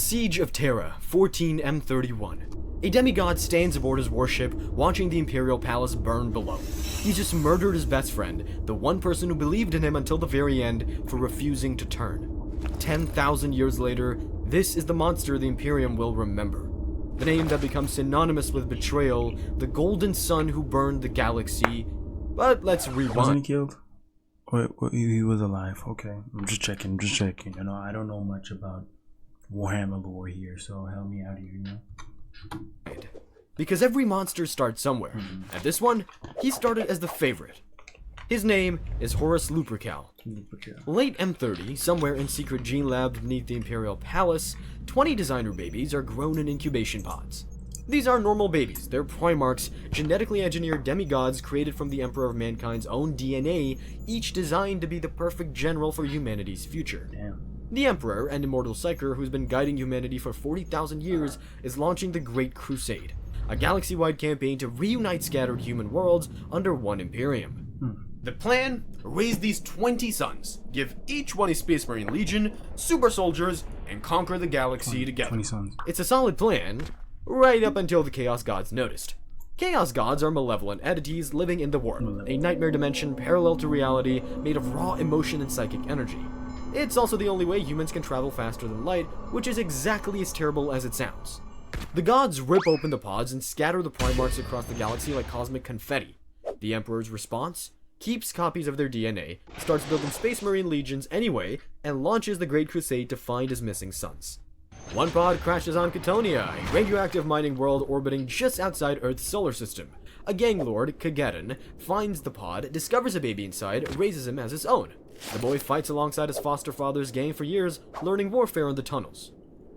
Siege of Terra, 14M31. A demigod stands aboard his warship, watching the Imperial Palace burn below. He just murdered his best friend, the one person who believed in him until the very end, for refusing to turn. 10,000 years later, this is the monster the Imperium will remember. The name that becomes synonymous with betrayal, the Golden Sun who burned the galaxy. But let's rewind. Wasn't he killed? Wait, he was alive. Okay, I'm just checking. You know, I don't know much about Warhammer lore here, so help me out here, you know? Because every monster starts somewhere, and this one, he started as the favorite. His name is Hopaz Lapcial. Late M30, somewhere in secret gene labs beneath the Imperial Palace, 20 designer babies are grown in incubation pods. These aren't normal babies, they're Primarchs, genetically engineered demigods created from the Emperor of Mankind's own DNA, each designed to be the perfect general for humanity's future. Damn. The Emperor, an immortal psyker who's been guiding humanity for 40,000 years, is launching the Great Crusade, a galaxy-wide campaign to reunite scattered human worlds under one Imperium. The plan? Raise these 20 sons, give each one a Space Marine Legion, super soldiers, and conquer the galaxy together. 20 sons. It's a solid plan, right up until the Chaos Gods noticed. Chaos Gods are malevolent entities living in the Warp, a nightmare dimension parallel to reality made of raw emotion and psychic energy. It's also the only way humans can travel faster than light, which is exactly as terrible as it sounds. The gods rip open the pods and scatter the Primarchs across the galaxy like cosmic confetti. The Emperor's response? Keeps copies of their DNA, starts building Space Marine Legions anyway, and launches the Great Crusade to find his missing sons. One pod crashes on Catonia, a radioactive mining world orbiting just outside Earth's solar system. A gang lord, Kagedon, finds the pod, discovers a baby inside, raises him as his own. The boy fights alongside his foster father's gang for years, learning warfare in the tunnels.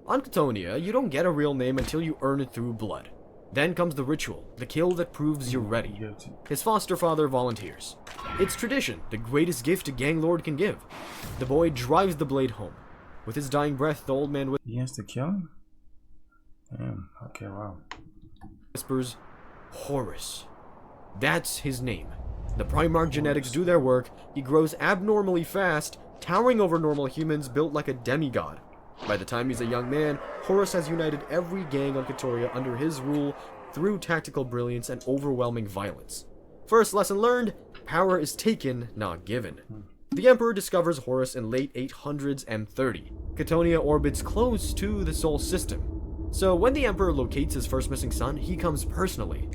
On Catonia, you don't get a real name until you earn it through blood. Then comes the ritual, the kill that proves you're ready. His foster father volunteers. It's tradition, the greatest gift a gang lord can give. The boy drives the blade home. With his dying breath, the old man He has to kill him? Damn, okay, wow. whispers, Horus. That's his name. The Primarch genetics do their work. He grows abnormally fast, towering over normal humans, built like a demigod. By the time he's a young man, Horus has united every gang on Katoria under his rule through tactical brilliance and overwhelming violence. First lesson learned, power is taken, not given. The Emperor discovers Horus in late 800s M30. Catonia orbits close to the Sol system. So when the Emperor locates his first missing son, he comes personally.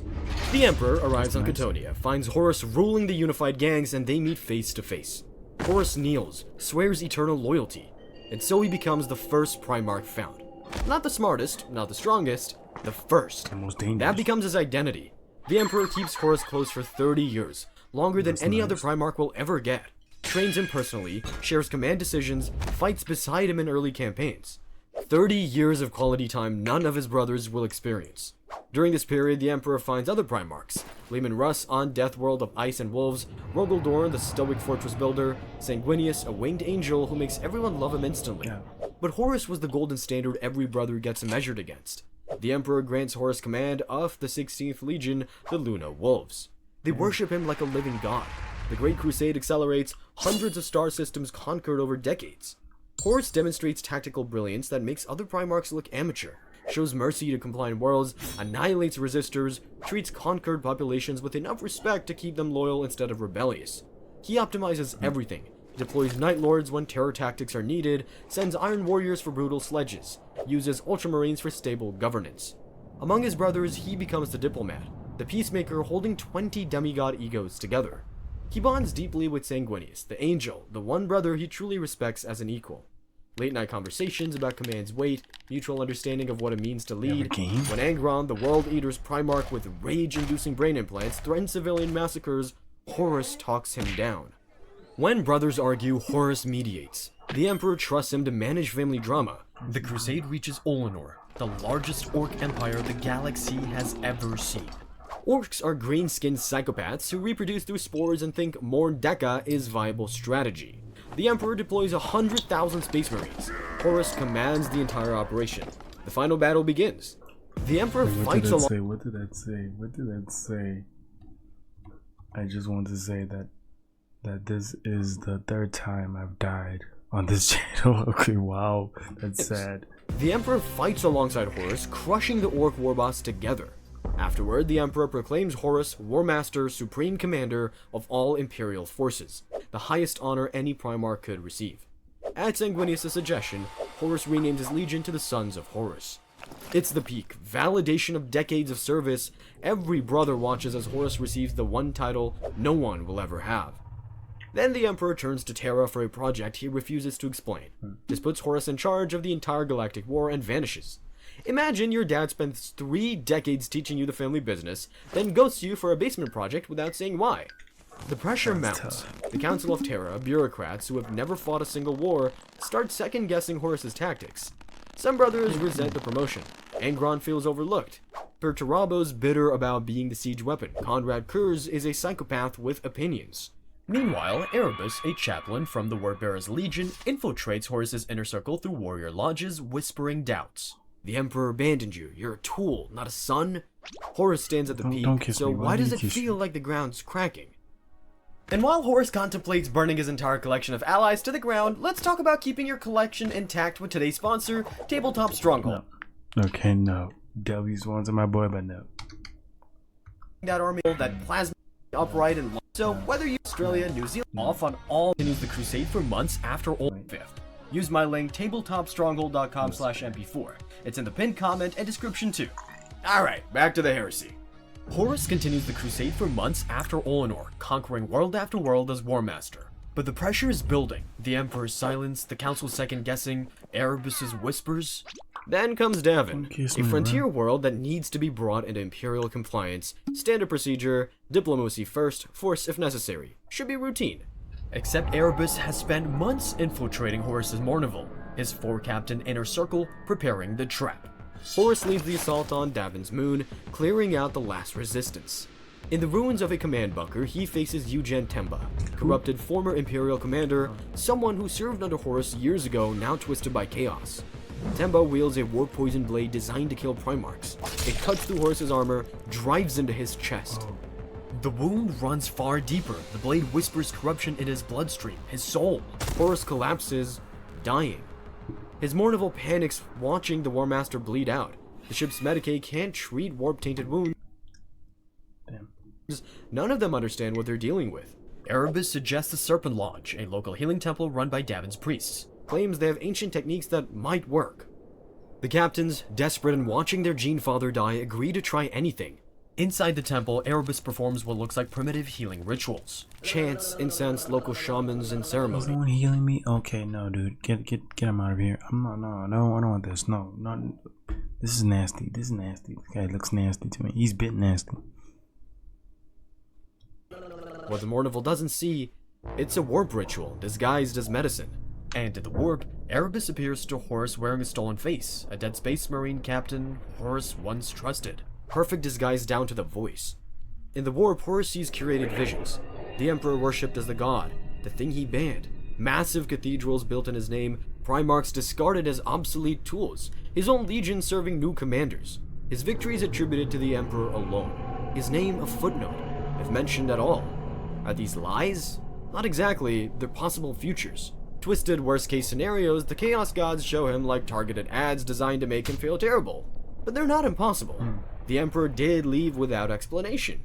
The Emperor arrives on Catonia, finds Horus ruling the unified gangs, and they meet face to face. Horus kneels, swears eternal loyalty, and so he becomes the first Primarch found. Not the smartest, not the strongest, the first. The most dangerous. That becomes his identity. The Emperor keeps Horus close for 30 years, longer than any other Primarch will ever get. Trains him personally, shares command decisions, fights beside him in early campaigns. 30 years of quality time none of his brothers will experience. During this period, the Emperor finds other Primarchs. Leman Russ on Deathworld of Ice and Wolves, Rogaldorn, the stoic fortress builder, Sanguinius, a winged angel who makes everyone love him instantly. But Horus was the golden standard every brother gets measured against. The Emperor grants Horus command of the 16th Legion, the Luna Wolves. They worship him like a living god. The Great Crusade accelerates, hundreds of star systems conquered over decades. Horus demonstrates tactical brilliance that makes other Primarchs look amateur, shows mercy to compliant worlds, annihilates resistors, treats conquered populations with enough respect to keep them loyal instead of rebellious. He optimizes everything, deploys Night Lords when terror tactics are needed, sends Iron Warriors for brutal sledges, uses Ultramarines for stable governance. Among his brothers, he becomes the diplomat, the peacemaker holding 20 demigod egos together. He bonds deeply with Sanguinius, the angel, the one brother he truly respects as an equal. Late-night conversations about command's weight, mutual understanding of what it means to lead. When Angron, the World Eater's Primarch with rage-inducing brain implants, threatens civilian massacres, Horus talks him down. When brothers argue, Horus mediates. The Emperor trusts him to manage family drama. The Crusade reaches Olenor, the largest orc empire the galaxy has ever seen. Orcs are green-skinned psychopaths who reproduce through spores and think more Deca is viable strategy. The Emperor deploys 100,000 Space Marines. Horus commands the entire operation. The final battle begins. The Emperor fights along. What did that say? I just want to say that this is the third time I've died on this channel. Okay, wow, that's sad. The Emperor fights alongside Horus, crushing the Orc war boss together. Afterward, the Emperor proclaims Horus War Master, Supreme Commander of all Imperial forces, the highest honor any Primarch could receive. At Sanguinius' suggestion, Horus renamed his legion to the Sons of Horus. It's the peak, validation of decades of service. Every brother watches as Horus receives the one title no one will ever have. Then the Emperor turns to Terra for a project he refuses to explain. This puts Horus in charge of the entire galactic war and vanishes. Imagine your dad spends 3 decades teaching you the family business, then ghosts you for a basement project without saying why. The pressure mounts. The Council of Terra, bureaucrats who have never fought a single war, start second-guessing Horus's tactics. Some brothers resent the promotion. Angron feels overlooked. Perturabo's bitter about being the siege weapon. Conrad Kurz is a psychopath with opinions. Meanwhile, Erebus, a chaplain from the Wordbearer's Legion, infiltrates Horus's inner circle through warrior lodges, whispering doubts. The Emperor abandoned you. You're a tool, not a son. Horus stands at the peak, so why does it feel like the ground's cracking? And while Horus contemplates burning his entire collection of allies to the ground, let's talk about keeping your collection intact with today's sponsor, Tabletop Stronghold. No. Okay, no. W's ones are my boy, but no. That army, that plasma upright and long. So whether you Australia, New Zealand, off on all, continues the crusade for months after all 5th. Use my link tabletopstronghold.com/mp4. It's in the pinned comment and description too. Alright, back to the heresy. Horus continues the crusade for months after Olenor, conquering world after world as War Master. But the pressure is building. The Emperor's silence, the Council's second-guessing, Erebus's whispers. Then comes Davin, a frontier world that needs to be brought into Imperial compliance. Standard procedure, diplomacy first, force if necessary. Should be routine. Except Erebus has spent months infiltrating Horus's Mournival, his 4-captain inner circle, preparing the trap. Horus leads the assault on Davin's moon, clearing out the last resistance. In the ruins of a command bunker, he faces Eugen Temba, corrupted former Imperial commander, someone who served under Horus years ago, now twisted by chaos. Temba wields a war-poisoned blade designed to kill Primarchs. It cuts through Horus's armor, drives into his chest. The wound runs far deeper. The blade whispers corruption in his bloodstream, his soul. Horus collapses, dying. His Mournival panics watching the War Master bleed out. The ship's Medicaid can't treat warp-tainted wounds. Damn. None of them understand what they're dealing with. Erebus suggests the Serpent Lodge, a local healing temple run by Davin's priests. Claims they have ancient techniques that might work. The captains, desperate and watching their Gene Father die, agree to try anything. Inside the temple, Erebus performs what looks like primitive healing rituals. Chants, incense, local shamans, and ceremony. Is no one healing me? Okay, no, dude. Get him out of here. I don't want this. No, not. This is nasty. This guy looks nasty to me. He's a bit nasty. What the Mournival doesn't see, it's a warp ritual disguised as medicine. And in the warp, Erebus appears to Horus wearing a stolen face, a dead space marine captain Horus once trusted. Perfect disguise down to the voice. In the warp, Horus sees curated visions. The Emperor worshipped as the god, the thing he banned. Massive cathedrals built in his name, Primarchs discarded as obsolete tools, his own legion serving new commanders. His victories attributed to the Emperor alone. His name a footnote, if mentioned at all. Are these lies? Not exactly, they're possible futures. Twisted worst-case scenarios, the Chaos Gods show him like targeted ads designed to make him feel terrible. But they're not impossible. The Emperor did leave without explanation.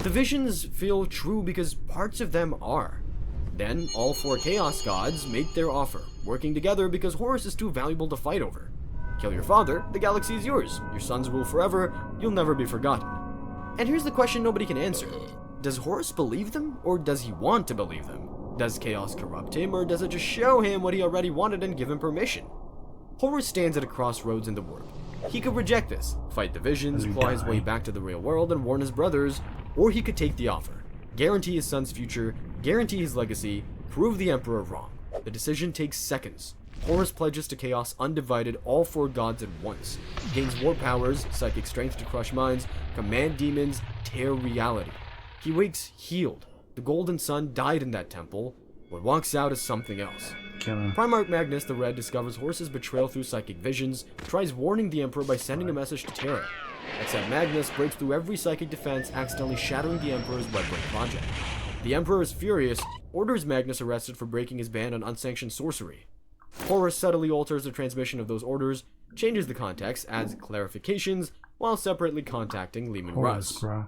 The visions feel true because parts of them are. Then, all 4 Chaos Gods make their offer, working together because Horus is too valuable to fight over. Kill your father, the galaxy is yours. Your sons rule forever, you'll never be forgotten. And here's the question nobody can answer. Does Horus believe them, or does he want to believe them? Does chaos corrupt him, or does it just show him what he already wanted and give him permission? Horus stands at a crossroads in the warp. He could reject this, fight the visions, claw his way back to the real world and warn his brothers, or he could take the offer, guarantee his son's future, guarantee his legacy, prove the Emperor wrong. The decision takes seconds. Horus pledges to chaos undivided all 4 gods at once, gains war powers, psychic strength to crush minds, command demons, tear reality. He wakes healed. The Golden Sun died in that temple, but walks out as something else. Primarch Magnus the Red discovers Horus's betrayal through psychic visions, tries warning the Emperor by sending a message to Terra. Except Magnus breaks through every psychic defense, accidentally shattering the Emperor's web-break project. The Emperor is furious, orders Magnus arrested for breaking his ban on unsanctioned sorcery. Horus subtly alters the transmission of those orders, changes the context, adds clarifications, while separately contacting Leman Horus, Russ. bro.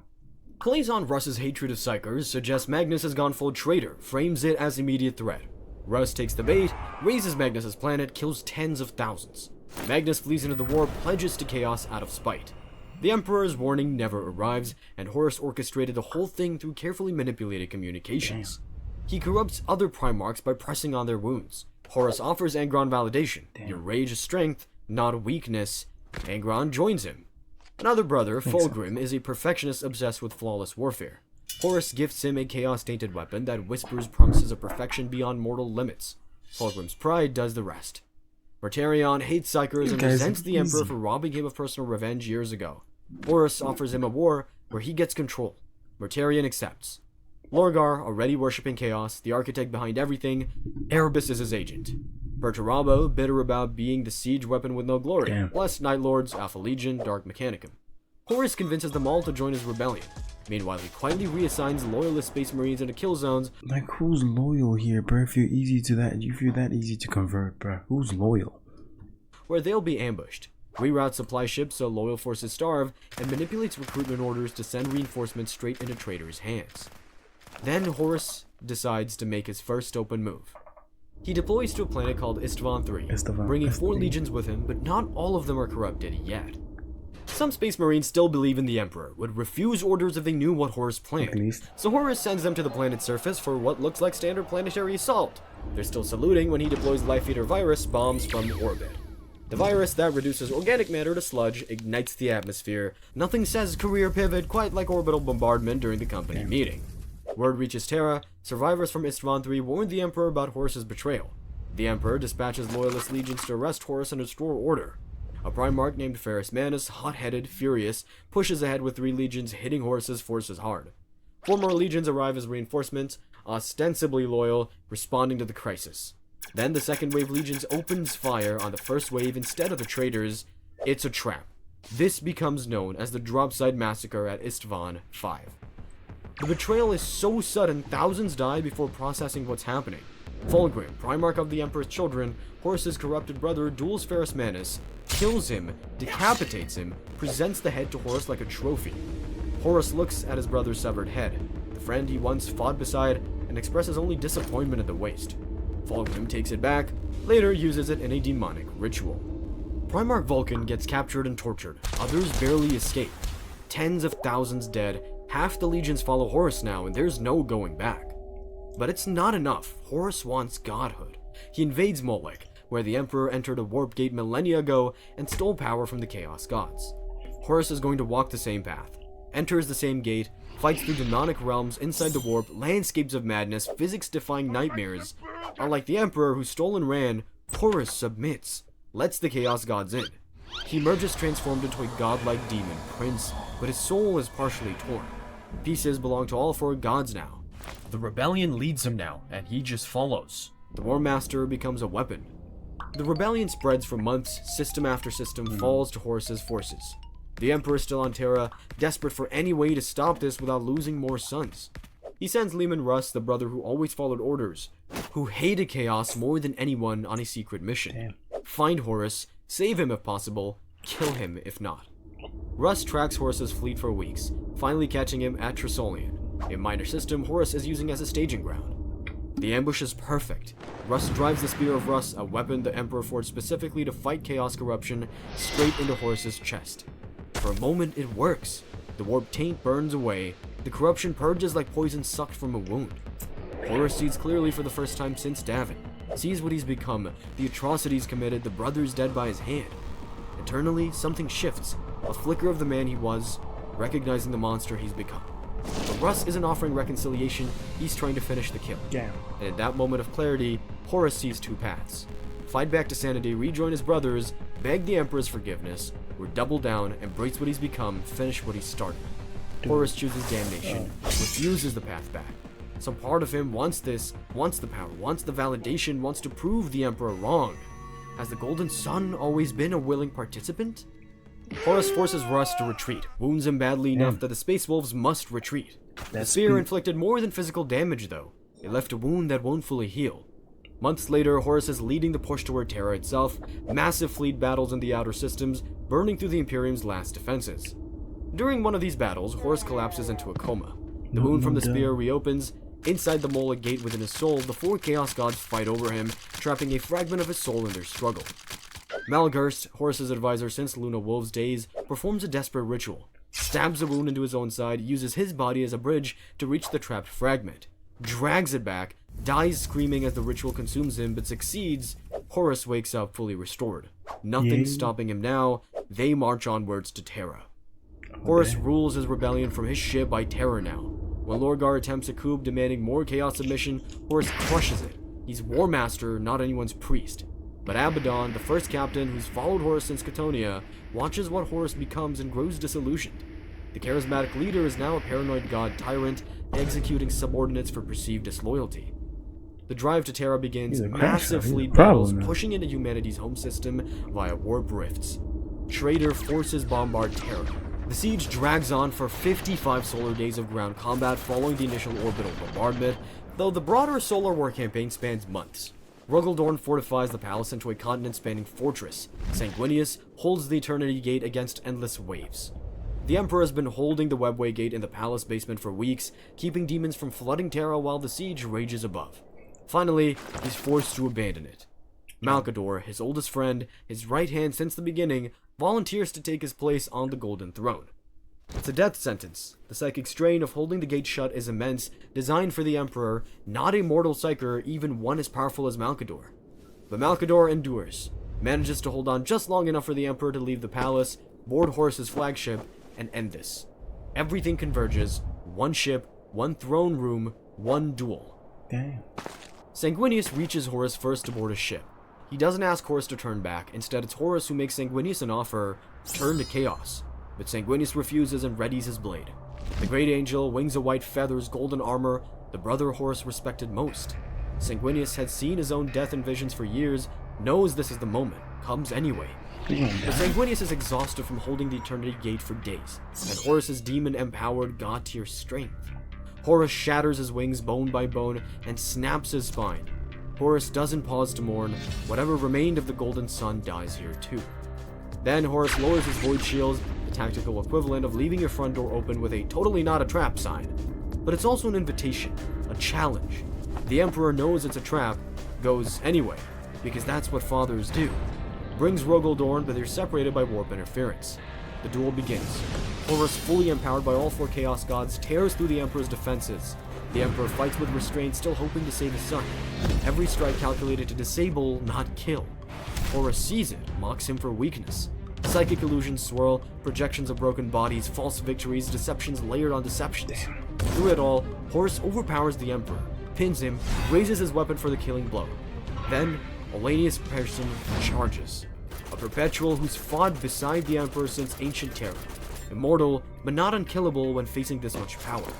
Plays on Russ's hatred of Psychers, suggests Magnus has gone full traitor, frames it as immediate threat. Russ takes the bait, raises Magnus's planet, kills tens of thousands. Magnus flees into the war, pledges to chaos out of spite. The Emperor's warning never arrives, and Horus orchestrated the whole thing through carefully manipulated communications. He corrupts other Primarchs by pressing on their wounds. Horus offers Angron validation. Your rage is strength, not weakness. Angron joins him. Another brother, Fulgrim, is a perfectionist obsessed with flawless warfare. Horus gifts him a chaos-tainted weapon that whispers promises of perfection beyond mortal limits. Fulgrim's pride does the rest. Mortarion hates Psychers and resents the Emperor for robbing him of personal revenge years ago. Horus offers him a war where he gets control. Mortarion accepts. Lorgar, already worshipping chaos, the architect behind everything, Erebus is his agent. Perturabo, bitter about being the siege weapon with no glory, plus Night Lords, Alpha Legion, Dark Mechanicum. Horus convinces them all to join his rebellion. Meanwhile, he quietly reassigns loyalist space marines into kill zones. Like, who's loyal here, bro? If you're that easy to convert, bro, who's loyal? Where they'll be ambushed. Reroutes supply ships so loyal forces starve, and manipulates recruitment orders to send reinforcements straight into traitors' hands. Then Horus decides to make his first open move. He deploys to a planet called Istvan III, bringing 4 legions with him, but not all of them are corrupted yet. Some Space Marines still believe in the Emperor, would refuse orders if they knew what Horus planned, so Horus sends them to the planet's surface for what looks like standard planetary assault. They're still saluting when he deploys Life Eater virus bombs from orbit. The virus that reduces organic matter to sludge ignites the atmosphere. Nothing says career pivot quite like orbital bombardment during the company meeting. Word reaches Terra. Survivors from Istvan III warn the Emperor about Horus's betrayal. The Emperor dispatches loyalist legions to arrest Horus and restore order. A Primarch named Ferrus Manus, hot-headed, furious, pushes ahead with 3 legions, hitting Horus's forces hard. 4 more legions arrive as reinforcements, ostensibly loyal, responding to the crisis. Then the second wave legions opens fire on the first wave instead of the traitors. It's a trap. This becomes known as the Dropside Massacre at Istvan V. The betrayal is so sudden, thousands die before processing what's happening. Fulgrim, Primarch of the Emperor's children, Horus's corrupted brother, duels Ferrus Manus, kills him, decapitates him, presents the head to Horus like a trophy. Horus looks at his brother's severed head, the friend he once fought beside, and expresses only disappointment at the waste. Fulgrim takes it back, later uses it in a demonic ritual. Primarch Vulcan gets captured and tortured, others barely escape. Tens of thousands dead, half the legions follow Horus now, and there's no going back. But it's not enough. Horus wants godhood. He invades Molech, where the Emperor entered a warp gate millennia ago and stole power from the Chaos Gods. Horus is going to walk the same path, enters the same gate, fights through demonic realms inside the warp, landscapes of madness, physics-defying nightmares. Unlike the Emperor who stole and ran, Horus submits, lets the Chaos Gods in. He emerges transformed into a godlike demon prince, but his soul is partially torn. Pieces belong to all 4 gods now. The rebellion leads him now, and he just follows. The War Master becomes a weapon. The rebellion spreads for months, system after system falls to Horus's forces. The Emperor is still on Terra, desperate for any way to stop this without losing more sons. He sends Leman Russ, the brother who always followed orders, who hated chaos more than anyone, on a secret mission. Find Horus, save him if possible, kill him if not. Russ tracks Horus's fleet for weeks, finally catching him at Trisolian, a minor system Horus is using as a staging ground. The ambush is perfect. Russ drives the Spear of Russ, a weapon the Emperor forged specifically to fight chaos corruption, straight into Horus's chest. For a moment, it works. The warp taint burns away. The corruption purges like poison sucked from a wound. Horus sees clearly for the first time since Davin, sees what he's become, the atrocities committed, the brothers dead by his hand. Internally, something shifts, a flicker of the man he was, recognizing the monster he's become. But Russ isn't offering reconciliation, he's trying to finish the kill. And in that moment of clarity, Horus sees 2 paths. Fight back to sanity, rejoin his brothers, beg the Emperor's forgiveness, or double down, embrace what he's become, finish what he started. Horus chooses damnation, refuses the path back. Some part of him wants this, wants the power, wants the validation, wants to prove the Emperor wrong. Has the Golden Sun always been a willing participant? Horus forces Russ to retreat, wounds him badly enough that the Space Wolves must retreat. The spear inflicted more than physical damage, though. It left a wound that won't fully heal. Months later, Horus is leading the push toward Terra itself, massive fleet battles in the outer systems, burning through the Imperium's last defenses. During one of these battles, Horus collapses into a coma. The wound from the spear reopens. Inside the Moloch gate within his soul, the 4 Chaos Gods fight over him, trapping a fragment of his soul in their struggle. Malgurst, Horus's advisor since Luna Wolf's days, performs a desperate ritual, stabs a wound into his own side, uses his body as a bridge to reach the trapped fragment, drags it back, dies screaming as the ritual consumes him, but succeeds. Horus wakes up fully restored. Nothing's stopping him now. They march onwards to Terra. Horus rules his rebellion from his ship by terror now. When Lorgar attempts a coup demanding more chaos submission, Horus crushes it. He's War Master, not anyone's priest. But Abaddon, the first captain who's followed Horus since Catonia, watches what Horus becomes and grows disillusioned. The charismatic leader is now a paranoid god tyrant, executing subordinates for perceived disloyalty. The drive to Terra begins, massive fleet battles pushing into humanity's home system via warp rifts. Traitor forces bombard Terra. The siege drags on for 55 solar days of ground combat following the initial orbital bombardment, though the broader solar war campaign spans months. Ruggledorn fortifies the palace into a continent-spanning fortress. Sanguinius holds the Eternity Gate against endless waves. The Emperor has been holding the Webway Gate in the palace basement for weeks, keeping demons from flooding Terra while the siege rages above. Finally, he's forced to abandon it. Malcador, his oldest friend, his right hand since the beginning, volunteers to take his place on the Golden Throne. It's a death sentence. The psychic strain of holding the gate shut is immense, designed for the Emperor, not a mortal psyker, even one as powerful as Malcador. But Malcador endures, manages to hold on just long enough for the Emperor to leave the palace, board Horus's flagship, and end this. Everything converges, one ship, one throne room, one duel. Damn. Sanguinius reaches Horus first to board his ship. He doesn't ask Horus to turn back, instead it's Horus who makes Sanguinius an offer, turn to chaos. But Sanguinius refuses and readies his blade. The Great Angel, wings of white feathers, golden armor, the brother Horus respected most. Sanguinius had seen his own death in visions for years, knows this is the moment, comes anyway. But Sanguinius is exhausted from holding the Eternity Gate for days, and Horus's demon-empowered god-tier strength. Horus shatters his wings bone by bone and snaps his spine. Horus doesn't pause to mourn. Whatever remained of the Golden Sun dies here too. Then Horus lowers his void shields, the tactical equivalent of leaving your front door open with a "totally not a trap" sign. But it's also an invitation, a challenge. The Emperor knows it's a trap, goes anyway, because that's what fathers do. Brings Roguldorn, but they're separated by warp interference. The duel begins. Horus, fully empowered by all 4 Chaos Gods, tears through the Emperor's defenses. The Emperor fights with restraint, still hoping to save his son. Every strike calculated to disable, not kill. Horus sees it, mocks him for weakness. Psychic illusions swirl, projections of broken bodies, false victories, deceptions layered on deceptions. Through it all, Horus overpowers the Emperor, pins him, raises his weapon for the killing blow. Then, Olanius Persson charges. A perpetual who's fought beside the Emperor since ancient Terra. Immortal, but not unkillable when facing this much power.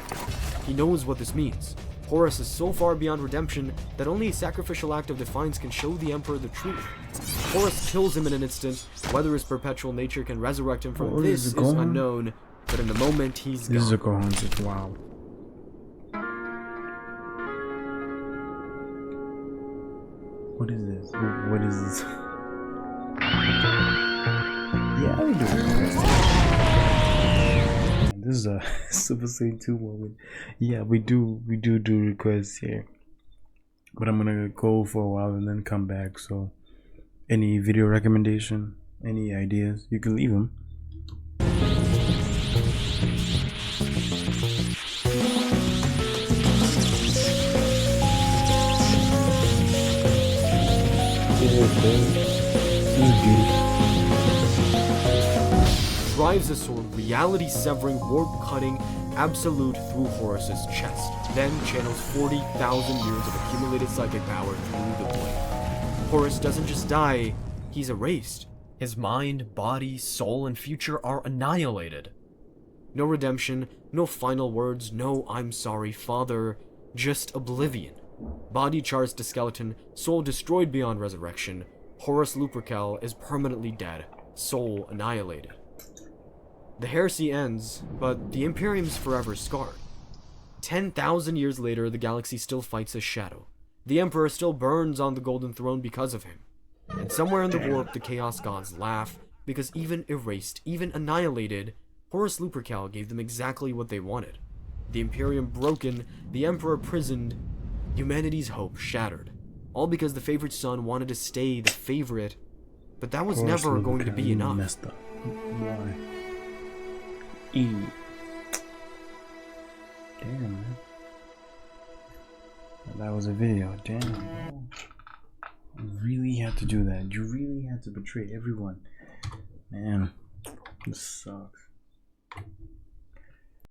He knows what this means. Horus is so far beyond redemption that only a sacrificial act of defiance can show the Emperor the truth. Horus kills him in an instant. Whether his perpetual nature can resurrect him from this is unknown, but in the moment he's gone. This is a Gohan's, it's wow. What is this? What is this? Yeah, we do. This is a Super Saiyan 2 moment. Yeah, we do requests here. But I'm gonna go for a while and then come back. So, any video recommendation, any ideas, you can leave them. This is beautiful. Drives a sword, reality-severing, warp-cutting, absolute through Horus's chest, then channels 40,000 years of accumulated psychic power through the blade. Horus doesn't just die, he's erased. His mind, body, soul, and future are annihilated. No redemption, no final words, no "I'm sorry, father," just oblivion. Body charged to skeleton, soul destroyed beyond resurrection. Horus Lupercal is permanently dead, soul annihilated. The heresy ends, but the Imperium's forever scarred. 10,000 years later, the galaxy still fights a shadow. The Emperor still burns on the Golden Throne because of him. And somewhere in the warp, the Chaos Gods laugh, because even erased, even annihilated, Horus Lupercal gave them exactly what they wanted. The Imperium broken, the Emperor prisoned, humanity's hope shattered. All because the favorite son wanted to stay the favorite, but that was Horus never going to be Lupercal enough. Messed up. Why? Damn, man. That was a video. Damn, bro. You really had to do that. You really had to betray everyone. Man, this sucks.